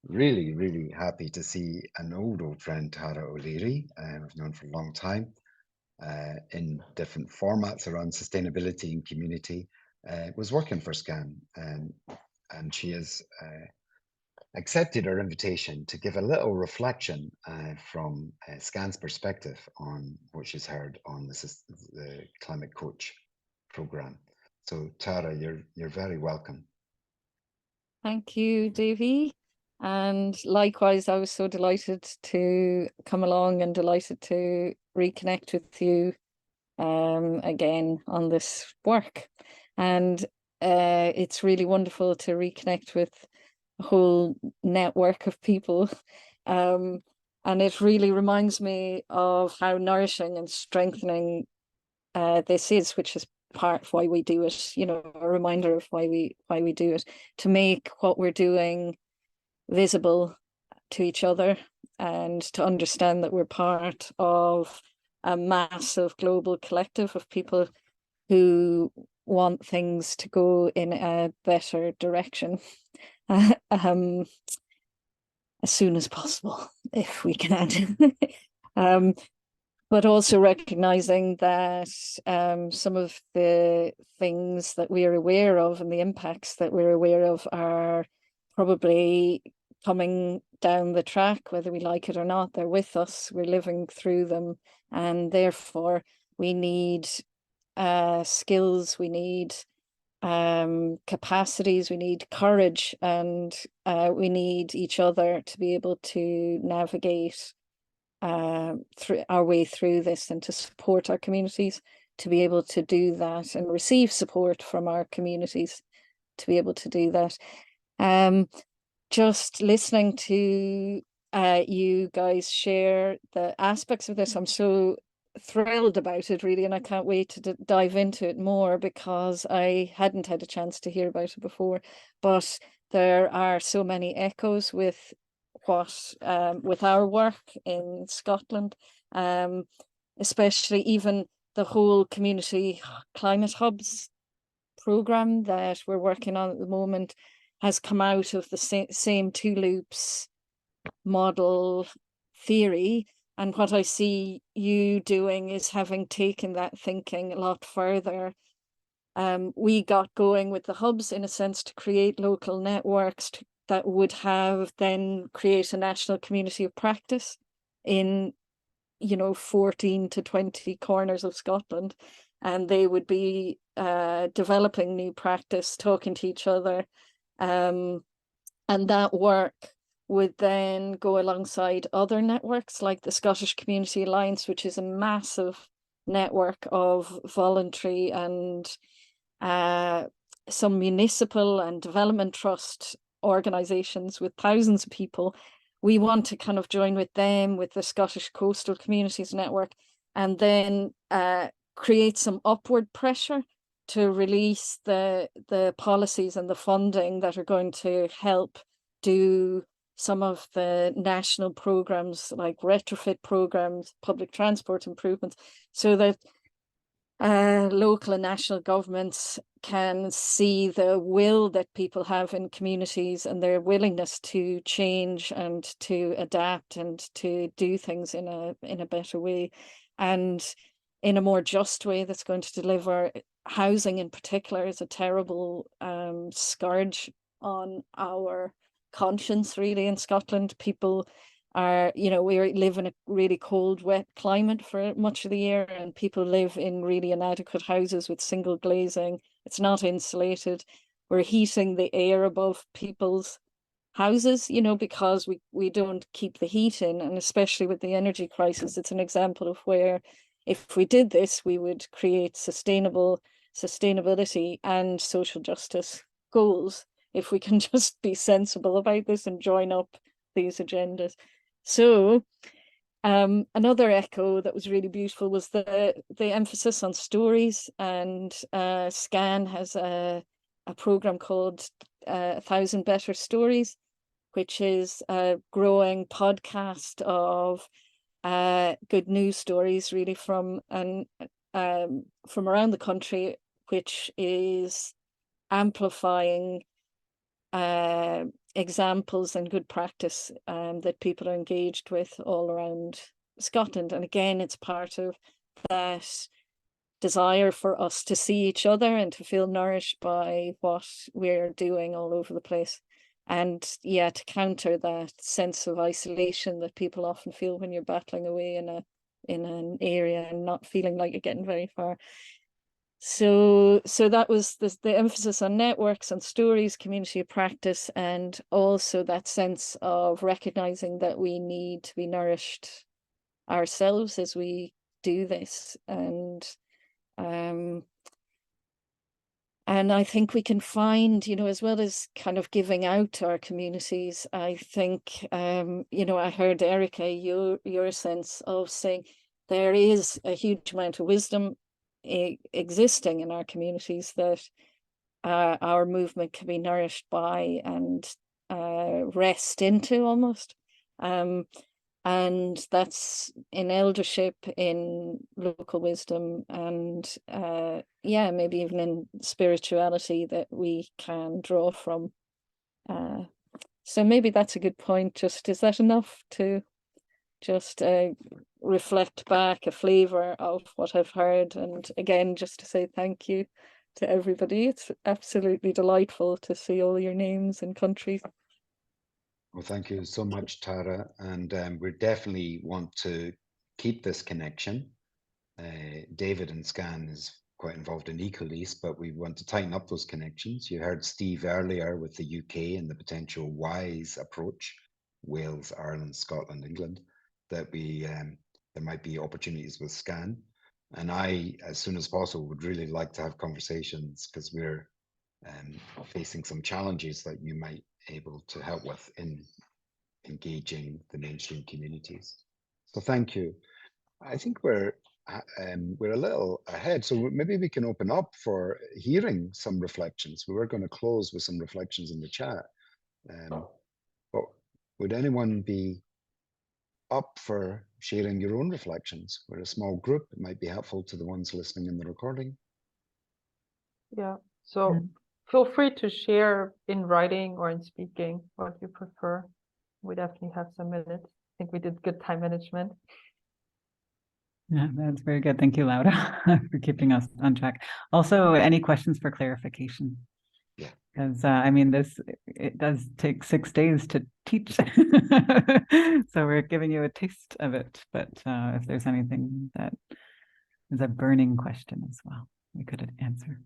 really, really happy to see an old friend, Tara O'Leary, I've known for a long time, in different formats around sustainability and community, was working for SCAN, and she is accepted our invitation to give a little reflection from SCAN's perspective on what she's heard on the Climate Coach program. So Tara, you're very welcome. Thank you, Davey. And likewise, I was so delighted to come along and delighted to reconnect with you again on this work. And it's really wonderful to reconnect with a whole network of people And it really reminds me of how nourishing and strengthening this is, which is part of why we do it, you know, a reminder of why we do it, to make what we're doing visible to each other, and to understand that we're part of a massive global collective of people who want things to go in a better direction as soon as possible, if we can. But also recognizing that some of the things that we are aware of and the impacts that we're aware of are probably coming down the track, whether we like it or not. They're with us, we're living through them, and therefore we need skills, we need capacities, we need courage, and we need each other to be able to navigate through our way through this, and to support our communities to be able to do that, and receive support from our communities to be able to do that. Just listening to you guys share the aspects of this, I'm so thrilled about it, really, and I can't wait to dive into it more, because I hadn't had a chance to hear about it before. But there are so many echoes with what with our work in Scotland, especially even the whole community climate hubs program that we're working on at the moment has come out of the same two loops model theory. And what I see you doing is having taken that thinking a lot further. We got going with the hubs, in a sense, to create local networks that would have then create a national community of practice in, you know, 14 to 20 corners of Scotland. And they would be developing new practice, talking to each other. And that work would then go alongside other networks like the Scottish Community Alliance, which is a massive network of voluntary and some municipal and development trust organisations with thousands of people. We want to kind of join with them, with the Scottish Coastal Communities Network, and then create some upward pressure to release the policies and the funding that are going to help do some of the national programs, like retrofit programs, public transport improvements, so that local and national governments can see the will that people have in communities, and their willingness to change and to adapt and to do things in a better way, and in a more just way that's going to deliver. Housing in particular is a terrible scourge on our conscience, really, in Scotland. People are, you know, we live in a really cold, wet climate for much of the year, and people live in really inadequate houses with single glazing. It's not insulated. We're heating the air above people's houses, you know, because we don't keep the heat in. And especially with the energy crisis, it's an example of where, if we did this, we would create sustainability and social justice goals, if we can just be sensible about this and join up these agendas. So another echo that was really beautiful was the emphasis on stories, and SCAN has a program called 1,000 Better Stories, which is a growing podcast of good news stories, really, from around the country, which is amplifying examples and good practice that people are engaged with all around Scotland. And again, it's part of that desire for us to see each other and to feel nourished by what we're doing all over the place. And yeah, to counter that sense of isolation that people often feel when you're battling away in an area and not feeling like you're getting very far. So that was the emphasis on networks and stories, community of practice, and also that sense of recognizing that we need to be nourished ourselves as we do this. And And I think we can find, you know, as well as kind of giving out to our communities, I think, you know, I heard Erica, your sense of saying there is a huge amount of wisdom existing in our communities that our movement can be nourished by and rest into almost. And that's in eldership, in local wisdom, and yeah, maybe even in spirituality that we can draw from. So maybe that's a good point. Just, is that enough to just reflect back a flavor of what I've heard? And again, just to say thank you to everybody. It's absolutely delightful to see all your names and countries. Well, thank you so much, Tara. And we definitely want to keep this connection. David and Scan is quite involved in ECOLISE, but we want to tighten up those connections. You heard Steve earlier with the UK and the potential WISE approach, Wales, Ireland, Scotland, England, that we there might be opportunities with Scan. And I, as soon as possible, would really like to have conversations, because we're facing some challenges that you might able to help with in engaging the mainstream communities. So thank you. I think we're a little ahead, so maybe we can open up for hearing some reflections. We were going to close with some reflections in the chat, but would anyone be up for sharing your own reflections? We're a small group. It might be helpful to the ones listening in the recording. Yeah, so feel free to share in writing or in speaking what you prefer. We definitely have some minutes. I think we did good time management. Yeah, that's very good. Thank you, Laura, for keeping us on track. Also, any questions for clarification? Yeah. Because I mean, it does take 6 days to teach. So we're giving you a taste of it. But if there's anything that is a burning question as well, we could answer.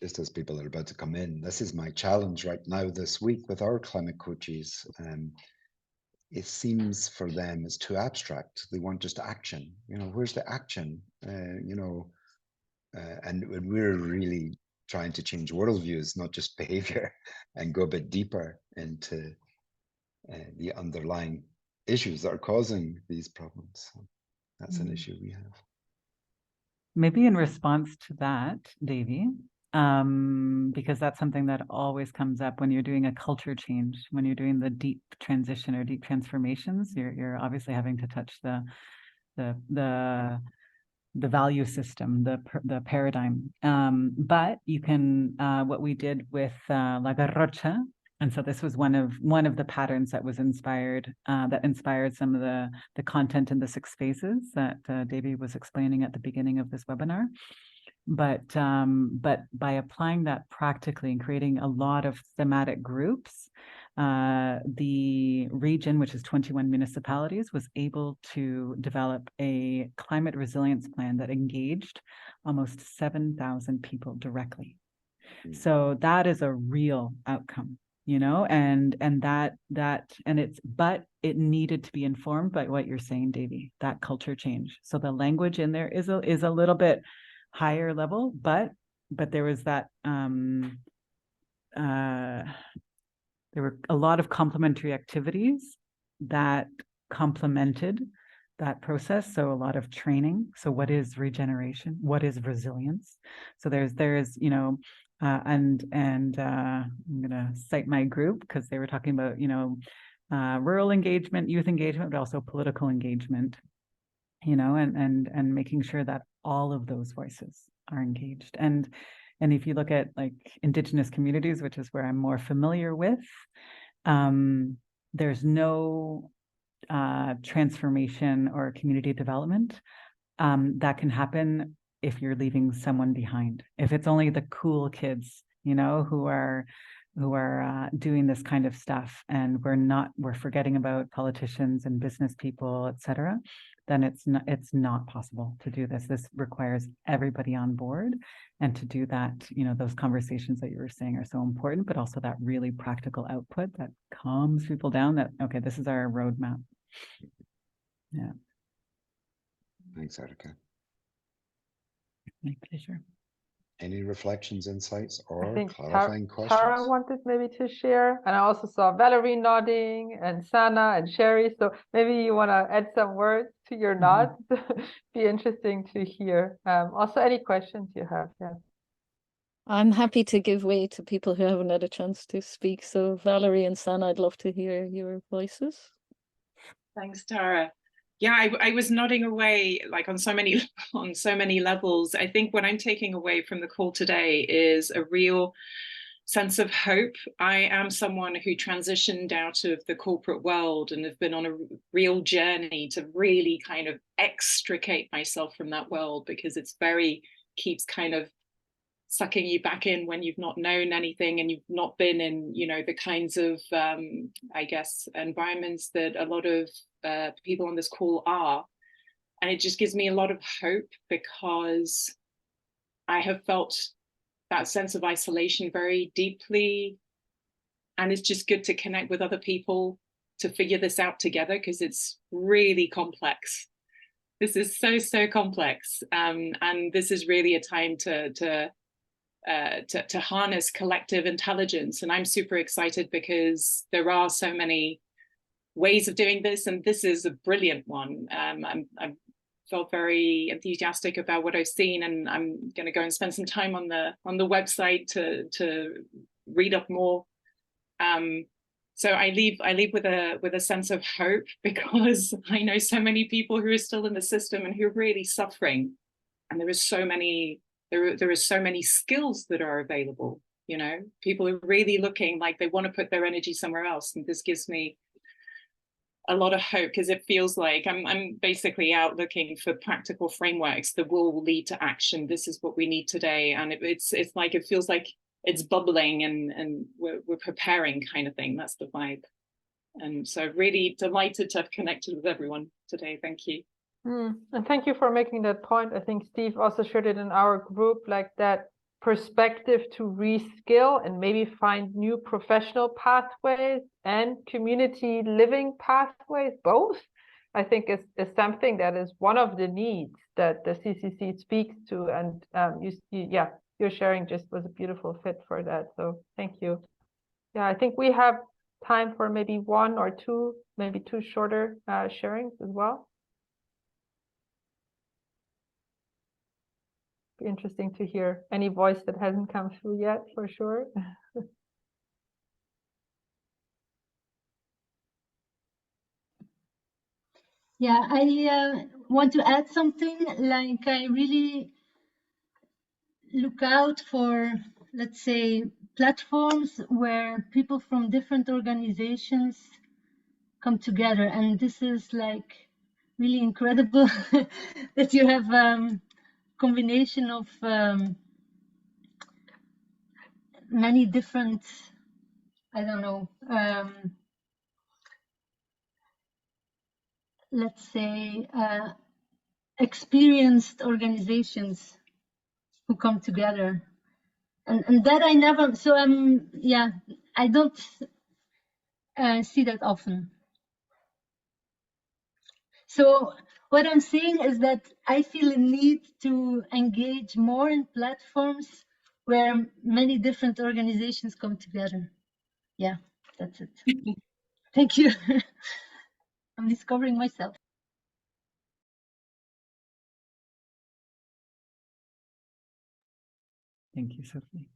Just as people are about to come in, this is my challenge right now this week with our climate coaches. It seems for them it's too abstract. They want just action. You know, where's the action? You know, and we're really trying to change worldviews, not just behavior, and go a bit deeper into the underlying issues that are causing these problems. So that's an issue we have. Maybe in response to that, Davy, because that's something that always comes up when you're doing a culture change, when you're doing the deep transition or deep transformations, you're obviously having to touch the value system, the paradigm. But you can, what we did with La Garrocha, and so this was one of the patterns that was inspired, that inspired some of the content in the 6 phases that Davy was explaining at the beginning of this webinar. But by applying that practically and creating a lot of thematic groups, the region, which is 21 municipalities, was able to develop a climate resilience plan that engaged almost 7,000 people directly. So that is a real outcome, you know, but it needed to be informed by what you're saying, Davy, that culture change. So the language in there is a little bit higher level, but there was that there were a lot of complementary activities that complemented that process. So a lot of training. So what is regeneration? What is resilience? So there's you know, and I'm gonna cite my group because they were talking about, you know, rural engagement, youth engagement, but also political engagement, you know, and making sure that all of those voices are engaged. And if you look at like Indigenous communities, which is where I'm more familiar with, there's no transformation or community development that can happen if you're leaving someone behind. If it's only the cool kids, you know, who are doing this kind of stuff, and we're forgetting about politicians and business people, etc., then it's not possible to do this. This requires everybody on board. And to do that, you know, those conversations that you were saying are so important, but also that really practical output that calms people down, that, okay, this is our roadmap. Yeah. Thanks, Erica. My pleasure. any reflections, insights, or think clarifying questions? Tara wanted maybe to share, and I also saw Valerie nodding and Sana and Sherry. So maybe you want to add some words to your nods. Be interesting to hear. Also, any questions you have? Yeah. I'm happy to give way to people who haven't had a chance to speak. So Valerie and Sana, I'd love to hear your voices. Thanks, Tara. Yeah, I was nodding away like on so many levels. I think what I'm taking away from the call today is a real sense of hope. I am someone who transitioned out of the corporate world and have been on a real journey to really kind of extricate myself from that world, because it's keeps kind of sucking you back in when you've not known anything and you've not been in, you know, the kinds of, I guess, environments that a lot of people on this call are. And it just gives me a lot of hope, because I have felt that sense of isolation very deeply. And it's just good to connect with other people to figure this out together, because it's really complex. This is so complex. And this is really a time to harness collective intelligence. And I'm super excited because there are so many ways of doing this, and this is a brilliant one. I felt very enthusiastic about what I've seen, and I'm going to go and spend some time on the website to read up more. So I leave with a sense of hope, because I know so many people who are still in the system and who are really suffering, and there is so many skills that are available. You know, people are really looking like they want to put their energy somewhere else, and this gives me a lot of hope, because it feels like I'm basically out looking for practical frameworks that will lead to action. This is what we need today, and it's like it feels like it's bubbling, and we're preparing, kind of thing. That's the vibe. And so really delighted to have connected with everyone today. Thank you. And thank you for making that point. I think Steve also shared it in our group, like that perspective to reskill and maybe find new professional pathways and community living pathways, both, I think is something that is one of the needs that the CCC speaks to. And your sharing just was a beautiful fit for that. So thank you. Yeah, I think we have time for maybe one or two, maybe two shorter sharings as well. Be interesting to hear any voice that hasn't come through yet, for sure. Yeah, I want to add something. Like, I really look out for, let's say, platforms where people from different organizations come together, and this is like really incredible that you have combination of many different, I don't know, let's say, experienced organizations who come together, and that I never. So I don't see that often. So what I'm saying is that I feel a need to engage more in platforms where many different organizations come together. Yeah, that's it. Thank you. I'm discovering myself. Thank you, Sophie.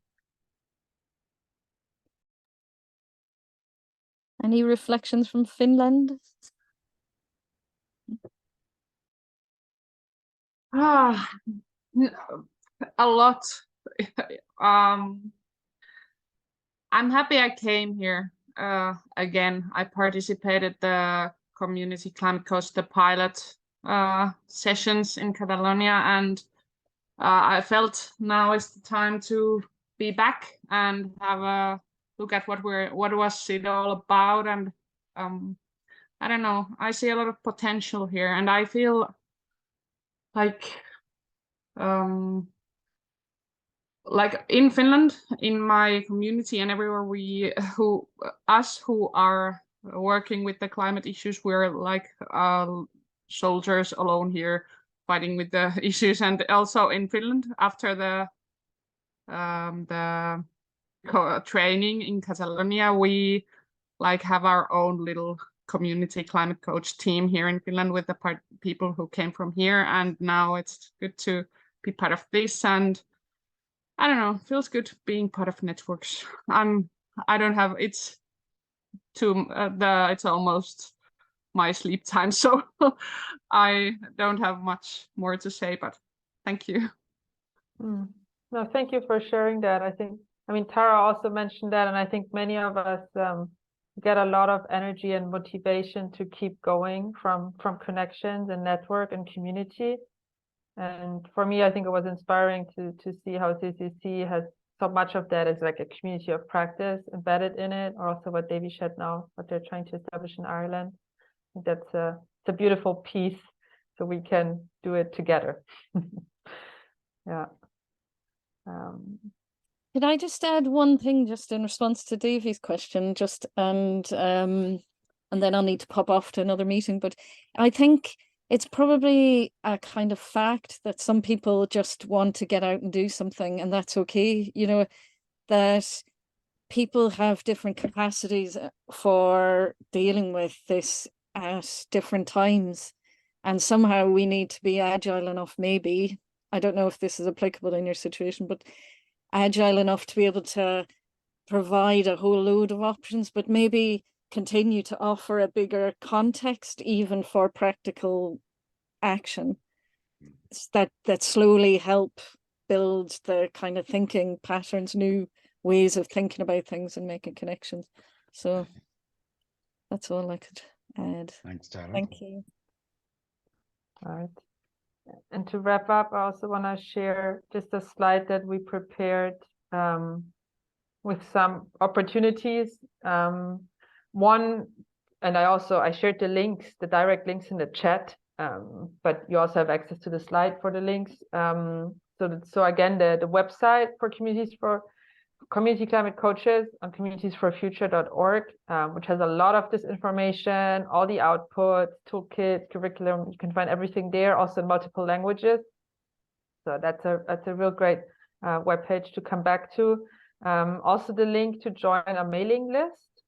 Any reflections from Finland? A lot. I'm happy I came here again. I participated the community climate coach, the pilot sessions in Catalonia, and I felt now is the time to be back and have a look at what was it all about. And I don't know, I see a lot of potential here, and I feel like in Finland, in my community and everywhere who are working with the climate issues, we're like soldiers alone here fighting with the issues. And also in Finland, after the the training in Catalonia, we like have our own little community climate coach team here in Finland with the people who came from here, and now it's good to be part of this, and I don't know, feels good being part of networks. I don't have, it's almost my sleep time, so I don't have much more to say, but thank you. No, thank you for sharing that. I mean, Tara also mentioned that, and I think many of us get a lot of energy and motivation to keep going from connections and network and community. And for me, I think it was inspiring to see how CCC has so much of that as like a community of practice embedded in it, or also what Davy shared now, what they're trying to establish in Ireland. I think that's it's a beautiful piece, so we can do it together. Yeah. Could I just add one thing just in response to Davy's question, and then I'll need to pop off to another meeting, but I think it's probably a kind of fact that some people just want to get out and do something, and that's okay. You know, that people have different capacities for dealing with this at different times, and somehow we need to be agile enough, maybe, I don't know if this is applicable in your situation, but agile enough to be able to provide a whole load of options, but maybe continue to offer a bigger context even for practical action that slowly help build the kind of thinking patterns, new ways of thinking about things and making connections. So that's all I could add. Thanks, Tara. Thank you. All right. And to wrap up, I also want to share just a slide that we prepared with some opportunities. One, and I shared the links, the direct links in the chat, but you also have access to the slide for the links. So again, the website for community climate coaches on communitiesforfuture.org, which has a lot of this information, all the outputs, toolkits, curriculum. You can find everything there, also in multiple languages. So that's a real great webpage to come back to. Also the link to join a mailing list.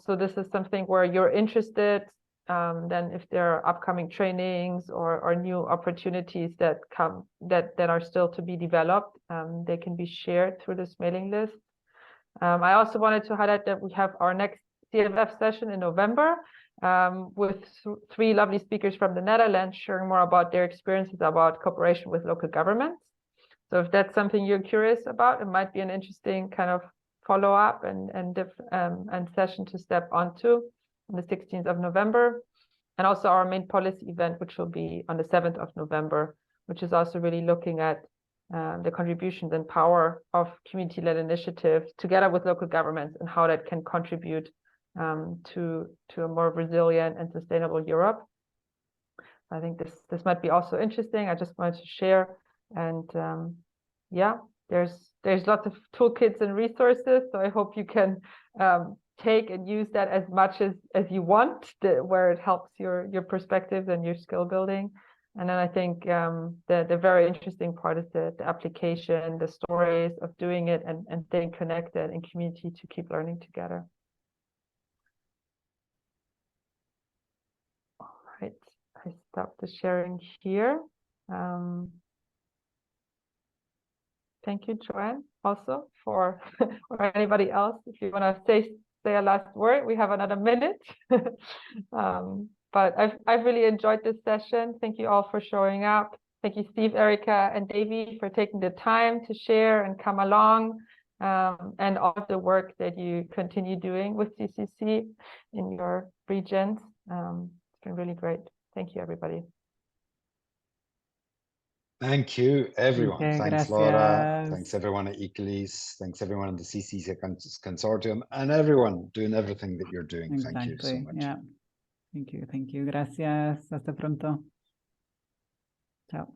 So this is something where you're interested, then if there are upcoming trainings or new opportunities that are still to be developed, they can be shared through this mailing list. I also wanted to highlight that we have our next CfFSession in November with 3 lovely speakers from the Netherlands sharing more about their experiences about cooperation with local governments. So if that's something you're curious about, it might be an interesting kind of follow-up and session to step onto on the 16th of November. And also our main policy event, which will be on the 7th of November, which is also really looking at the contributions and power of community-led initiatives together with local governments and how that can contribute to a more resilient and sustainable Europe. I think this might be also interesting. I just wanted to share. And yeah, there's lots of toolkits and resources, so I hope you can take and use that as much as you want, where it helps your perspectives and your skill building. And then I think the very interesting part is the application, the stories of doing it and staying connected in community to keep learning together. All right, I stop the sharing here. Thank you, Joanne, also for or anybody else. If you want to say a last word, we have another minute. But I've really enjoyed this session. Thank you all for showing up. Thank you, Steve, Erica, and Davy for taking the time to share and come along, and all of the work that you continue doing with CCC in your regions. It's been really great. Thank you, everybody. Thank you, everyone. Okay, Thanks, gracias. Laura. Thanks, everyone at ECOLISE. Thanks, everyone in the CCC consortium, and everyone doing everything that you're doing. Exactly. Thank you so much. Yeah. Thank you. Gracias. Hasta pronto. Ciao.